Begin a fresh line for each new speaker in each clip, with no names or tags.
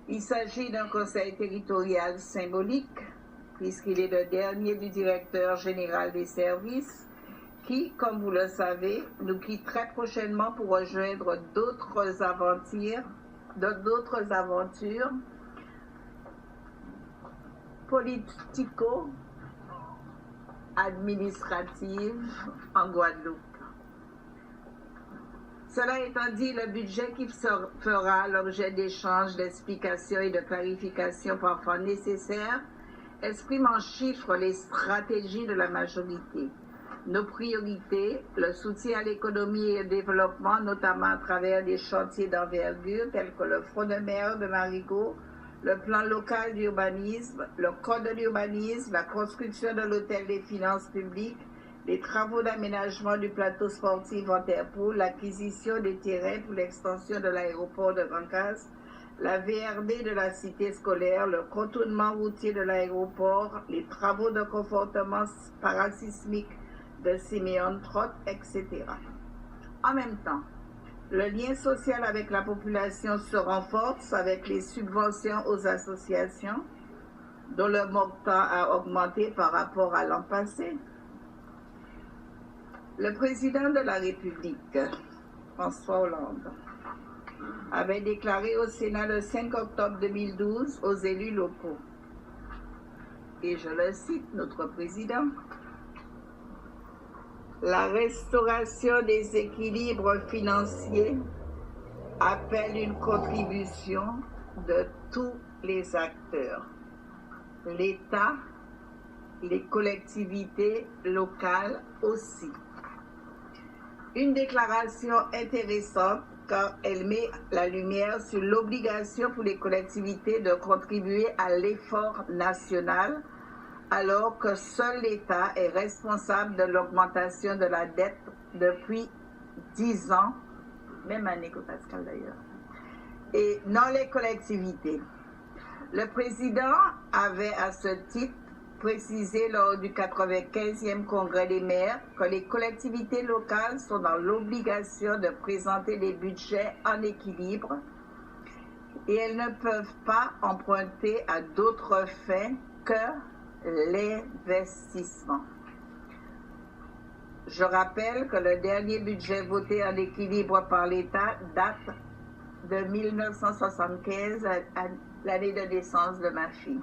Il s'agit d'un conseil territorial symbolique, puisqu'il est le dernier du directeur général des services, qui, comme vous le savez, nous quitte très prochainement pour rejoindre d'autres aventures politico-administratives en Guadeloupe. Cela étant dit, le budget qui fera l'objet d'échanges, d'explications et de clarifications parfois nécessaires exprime en chiffres les stratégies de la majorité. Nos priorités, le soutien à l'économie et au développement, notamment à travers des chantiers d'envergure tels que le front de mer de Marigot, le plan local d'urbanisme, le code de l'urbanisme, la construction de l'hôtel des finances publiques, les travaux d'aménagement du plateau sportif Interpol, l'acquisition des terrains pour l'extension de l'aéroport de Grand-Casse, la VRD de la cité scolaire, le contournement routier de l'aéroport, les travaux de confortement parasismique de Siméon-Trott, etc. En même temps, le lien social avec la population se renforce avec les subventions aux associations, dont le montant a augmenté par rapport à l'an passé. Le président de la République, François Hollande, avait déclaré au Sénat le 5 octobre 2012 aux élus locaux, et je le cite, notre président, « La restauration des équilibres financiers appelle une contribution de tous les acteurs, l'État, les collectivités locales aussi. » Une déclaration intéressante car elle met la lumière sur l'obligation pour les collectivités de contribuer à l'effort national alors que seul l'État est responsable de l'augmentation de la dette depuis 10 ans, même année que Pascal d'ailleurs, et non les collectivités. Le président avait à ce titre précisé lors du 95e congrès des maires que les collectivités locales sont dans l'obligation de présenter des budgets en équilibre et elles ne peuvent pas emprunter à d'autres fins que l'investissement. Je rappelle que le dernier budget voté en équilibre par l'État date de 1975, à l'année de naissance de ma fille.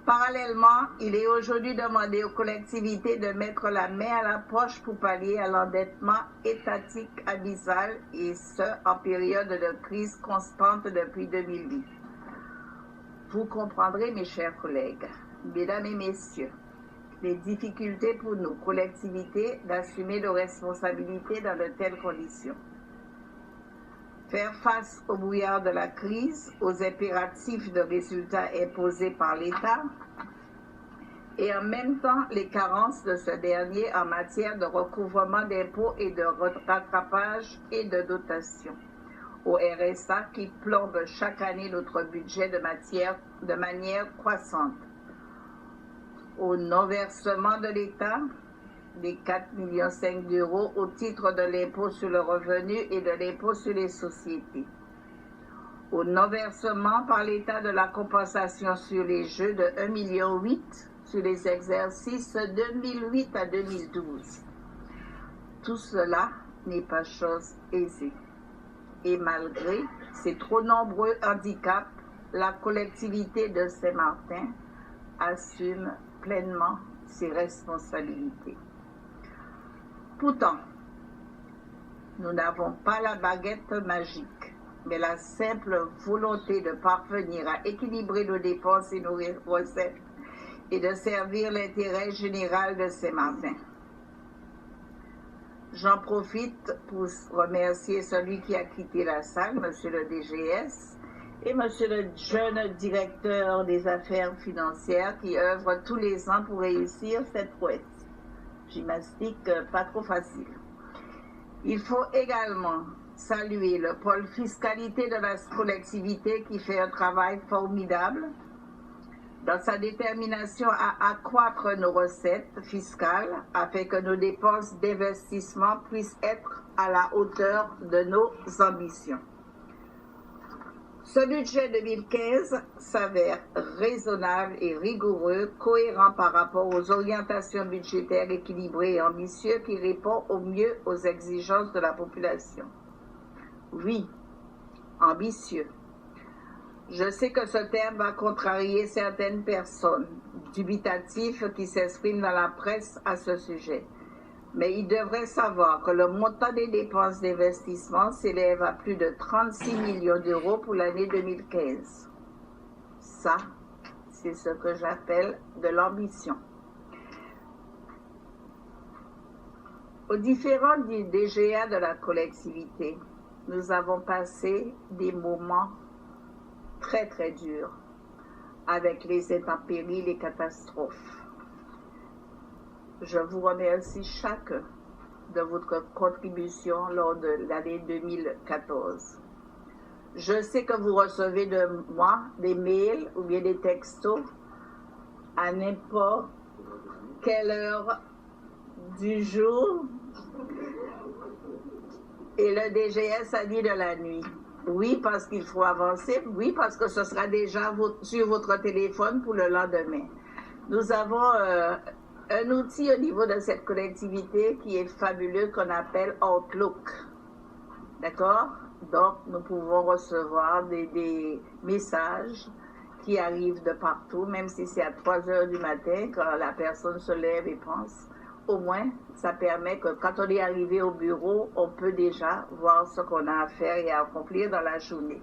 Parallèlement, il est aujourd'hui demandé aux collectivités de mettre la main à la poche pour pallier à l'endettement étatique abyssal et ce, en période de crise constante depuis 2008. Vous comprendrez, mes chers collègues, mesdames et messieurs, les difficultés pour nos collectivités d'assumer nos responsabilités dans de telles conditions. Faire face au brouillard de la crise, aux impératifs de résultats imposés par l'État et en même temps les carences de ce dernier en matière de recouvrement d'impôts et de rattrapage et de dotation au RSA qui plombe chaque année notre budget de manière croissante, au non-versement de l'État des 4,5 millions d'euros au titre de l'impôt sur le revenu et de l'impôt sur les sociétés, au non-versement par l'État de la compensation sur les jeux de 1,8 million sur les exercices 2008 à 2012. Tout cela n'est pas chose aisée. Et malgré ces trop nombreux handicaps, la collectivité de Saint-Martin assume pleinement ses responsabilités. Pourtant, nous n'avons pas la baguette magique, mais la simple volonté de parvenir à équilibrer nos dépenses et nos recettes et de servir l'intérêt général de Saint-Martin. J'en profite pour remercier celui qui a quitté la salle, M. le DGS, et M. le jeune directeur des affaires financières qui œuvre tous les ans pour réussir cette prouesse. Gymnastique pas trop facile. Il faut également saluer le pôle fiscalité de la collectivité qui fait un travail formidable dans sa détermination à accroître nos recettes fiscales afin que nos dépenses d'investissement puissent être à la hauteur de nos ambitions. Ce budget 2015 s'avère raisonnable et rigoureux, cohérent par rapport aux orientations budgétaires équilibrées et ambitieux qui répond au mieux aux exigences de la population. Oui, ambitieux. Je sais que ce terme va contrarier certaines personnes dubitatives qui s'expriment dans la presse à ce sujet. Mais ils devraient savoir que le montant des dépenses d'investissement s'élève à plus de 36 millions d'euros pour l'année 2015. Ça, c'est ce que j'appelle de l'ambition. Aux différents DGA de la collectivité, nous avons passé des moments très très durs avec les intempéries, les catastrophes. Je vous remercie chacun de votre contribution lors de l'année 2014. Je sais que vous recevez de moi des mails ou bien des textos à n'importe quelle heure du jour et le DGS a dit de la nuit. Oui, parce qu'il faut avancer. Oui, parce que ce sera déjà sur votre téléphone pour le lendemain. Nous avons un outil au niveau de cette collectivité qui est fabuleux, qu'on appelle Outlook. D'accord? Donc, nous pouvons recevoir des messages qui arrivent de partout, même si c'est à 3 heures du matin, quand la personne se lève et pense. Au moins, ça permet que quand on est arrivé au bureau, on peut déjà voir ce qu'on a à faire et à accomplir dans la journée.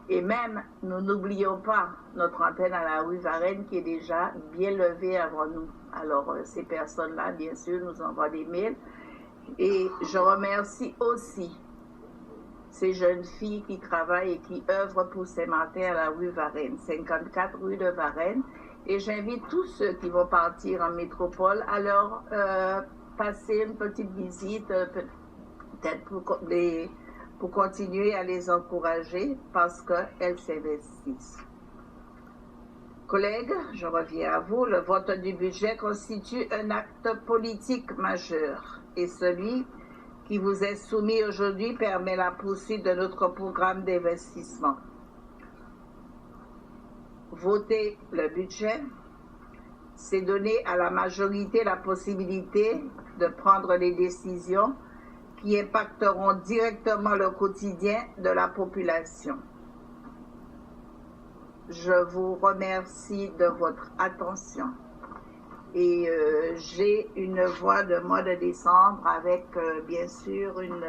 Et même, nous n'oublions pas notre antenne à la rue Varennes qui est déjà bien levée avant nous. Alors, ces personnes-là, bien sûr, nous envoient des mails. Et je remercie aussi ces jeunes filles qui travaillent et qui œuvrent pour Saint-Martin à la rue Varennes, 54 rue de Varennes. Et j'invite tous ceux qui vont partir en métropole à leur passer une petite visite, peut-être pour continuer à les encourager parce qu'elles s'investissent. Collègues, je reviens à vous. Le vote du budget constitue un acte politique majeur et celui qui vous est soumis aujourd'hui permet la poursuite de notre programme d'investissement. Voter le budget, c'est donner à la majorité la possibilité de prendre les décisions qui impacteront directement le quotidien de la population. Je vous remercie de votre attention et j'ai une voix de mois de décembre avec bien sûr une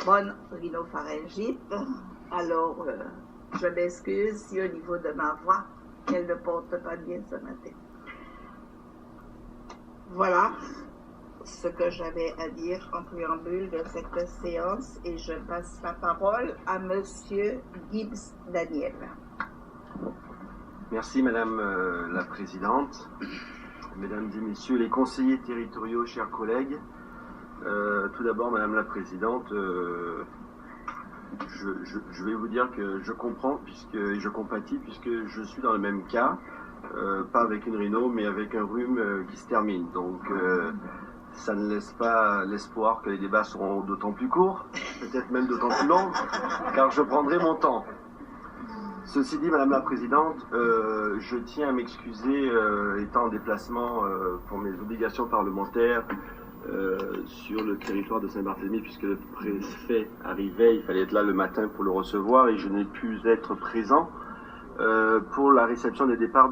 bonne rhinopharyngite. Alors, je m'excuse si au niveau de ma voix, elle ne porte pas bien ce matin. Voilà ce que j'avais à dire en préambule de cette séance et je passe la parole à Monsieur Gibbs Daniel.
Merci Madame la Présidente, Mesdames et Messieurs les conseillers territoriaux, chers collègues. Tout d'abord Madame la Présidente, je vais vous dire que je comprends et je compatis puisque je suis dans le même cas, pas avec une rhino mais avec un rhume qui se termine. Donc ça ne laisse pas l'espoir que les débats seront d'autant plus courts, peut-être même d'autant plus longs, car je prendrai mon temps. Ceci dit, Madame la Présidente, je tiens à m'excuser étant en déplacement pour mes obligations parlementaires sur le territoire de Saint-Barthélemy, puisque le préfet arrivait, il fallait être là le matin pour le recevoir et je n'ai pu être présent pour la réception des départs